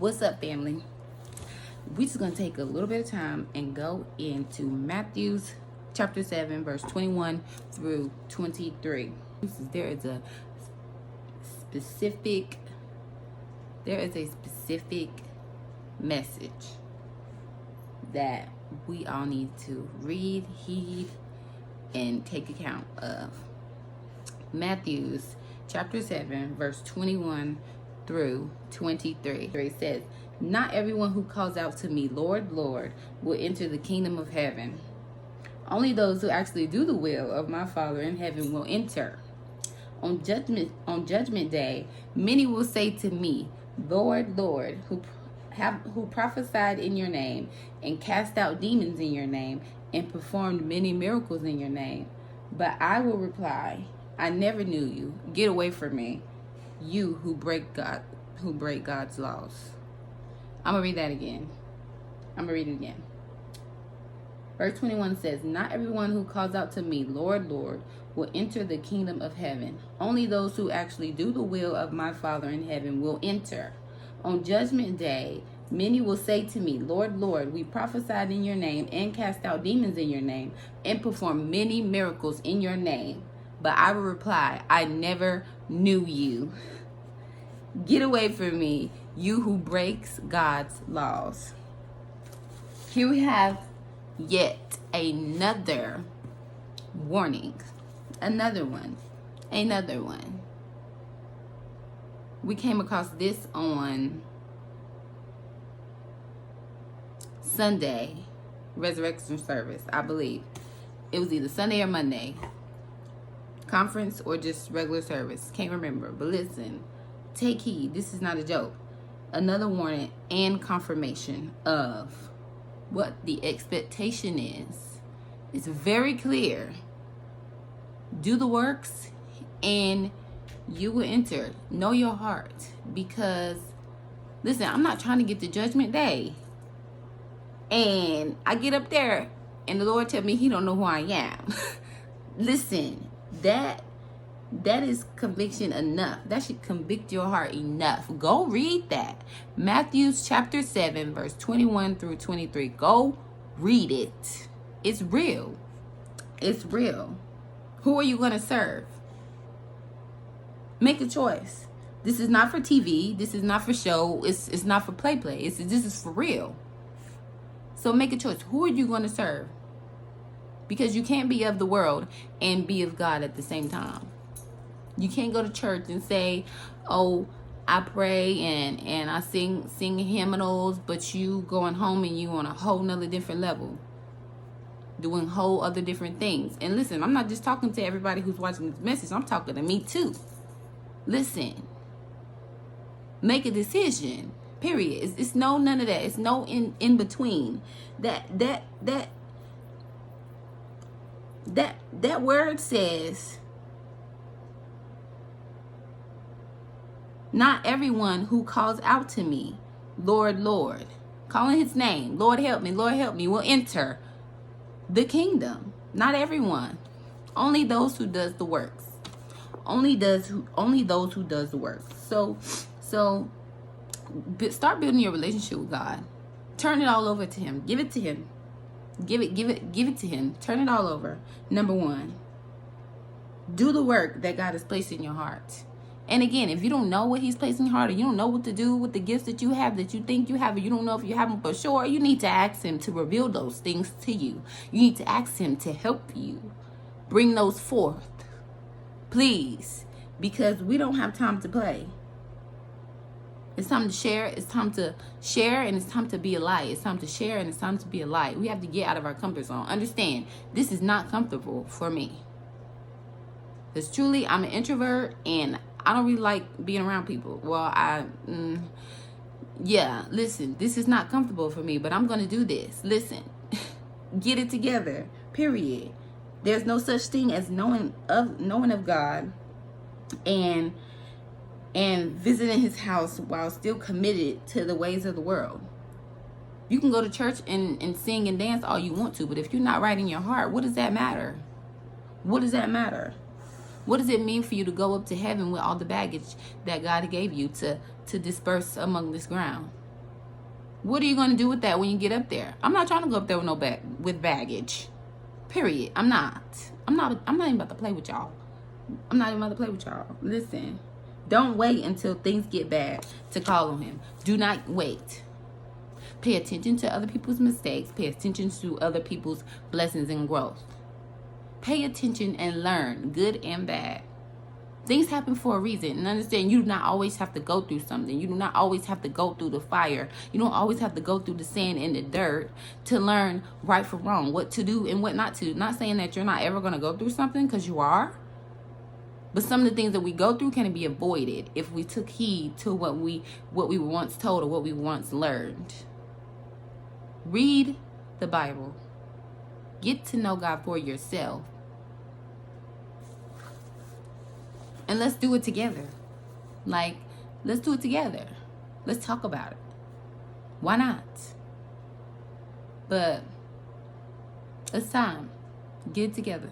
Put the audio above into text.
What's up, family? We're just going to take a little bit of time and go into Matthew's chapter 7, verse 21 through 23. There is a specific message that we all need to read, heed, and take account of. Matthew's chapter 7, verse 21 through 23. It says, "Not everyone who calls out to me, Lord, Lord, will enter the kingdom of heaven. Only those who actually do the will of my Father in heaven will enter. On judgment day, many will say to me, Lord, Lord, who prophesied in your name and cast out demons in your name and performed many miracles in your name. But I will reply, I never knew you. Get away from me, you who break God's laws." I'm going to read that again. I'm going to read it again. Verse 21 says, "Not everyone who calls out to me, Lord, Lord, will enter the kingdom of heaven. Only those who actually do the will of my Father in heaven will enter. On judgment day, many will say to me, Lord, Lord, we prophesied in your name and cast out demons in your name and performed many miracles in your name. But I will reply, I never knew you. Get away from me, you who breaks God's laws." Here we have yet another warning. Another one. We came across this on Sunday, resurrection service, I believe. It was either Sunday or Monday. Conference or just regular service. Can't remember. But listen, take heed. This is not a joke. Another warning and confirmation of what the expectation is. It's very clear. Do the works and you will enter. Know your heart. Because, listen, I'm not trying to get to judgment day. And I get up there and the Lord tell me he don't know who I am. Listen, that is conviction enough. That should convict your heart enough. Go read that. Matthew's chapter 7, verse 21 through 23. Go read it. It's real. It's real. Who are you going to serve? Make a choice. This is not for TV. This is not for show. It's not for play. This is for real. So make a choice. Who are you going to serve? Because you can't be of the world and be of God at the same time. You can't go to church and say, oh, I pray and I sing hymnals, but you going home and you on a whole nother different level. Doing whole other different things. And listen, I'm not just talking to everybody who's watching this message. I'm talking to me too. Listen. Make a decision. Period. It's no none of that. It's no in between. That word says, not everyone who calls out to me, Lord, Lord, calling his name, Lord help me, will enter the kingdom. Not everyone. Only those who does the works. Only those who does the works. So start building your relationship with God. Turn it all over to him. Give it to him. Give it to him. Turn it all over. Number one, do the work that God has placed in your heart. And again, if you don't know what he's placed in your heart, or you don't know what to do with the gifts that you have, that you think you have, or you don't know if you have them for sure, you need to ask him to reveal those things to you. You need to ask him to help you bring those forth. Please. Because we don't have time to play. It's time to share. It's time to share, and it's time to be a light. It's time to share, and it's time to be a light. We have to get out of our comfort zone. Understand, this is not comfortable for me. Because truly, I'm an introvert, and I don't really like being around people. Well, listen, this is not comfortable for me, but I'm going to do this. Listen, get it together, period. There's no such thing as knowing of God and visiting his house while still committed to the ways of the world. You can go to church and sing and dance all you want to, but if you're not right in your heart, what does that matter? What does that matter? What does it mean for you to go up to heaven with all the baggage that God gave you to disperse among this ground? What are you going to do with that when you get up there? I'm not trying to go up there with with baggage. Period. I'm not even about to play with y'all. I'm not even about to play with y'all. Listen. Don't wait until things get bad to call on him. Do not wait. Pay attention to other people's mistakes. Pay attention to other people's blessings and growth. Pay attention and learn, good and bad. Things happen for a reason. And understand, you do not always have to go through something. You do not always have to go through the fire. You don't always have to go through the sand and the dirt to learn right from wrong, what to do and what not to do. Not saying that you're not ever going to go through something, because you are. But some of the things that we go through can be avoided if we took heed to what we were once told or what we once learned. Read the Bible. Get to know God for yourself. And let's do it together. Let's do it together. Let's talk about it. Why not? But it's time. Get it together.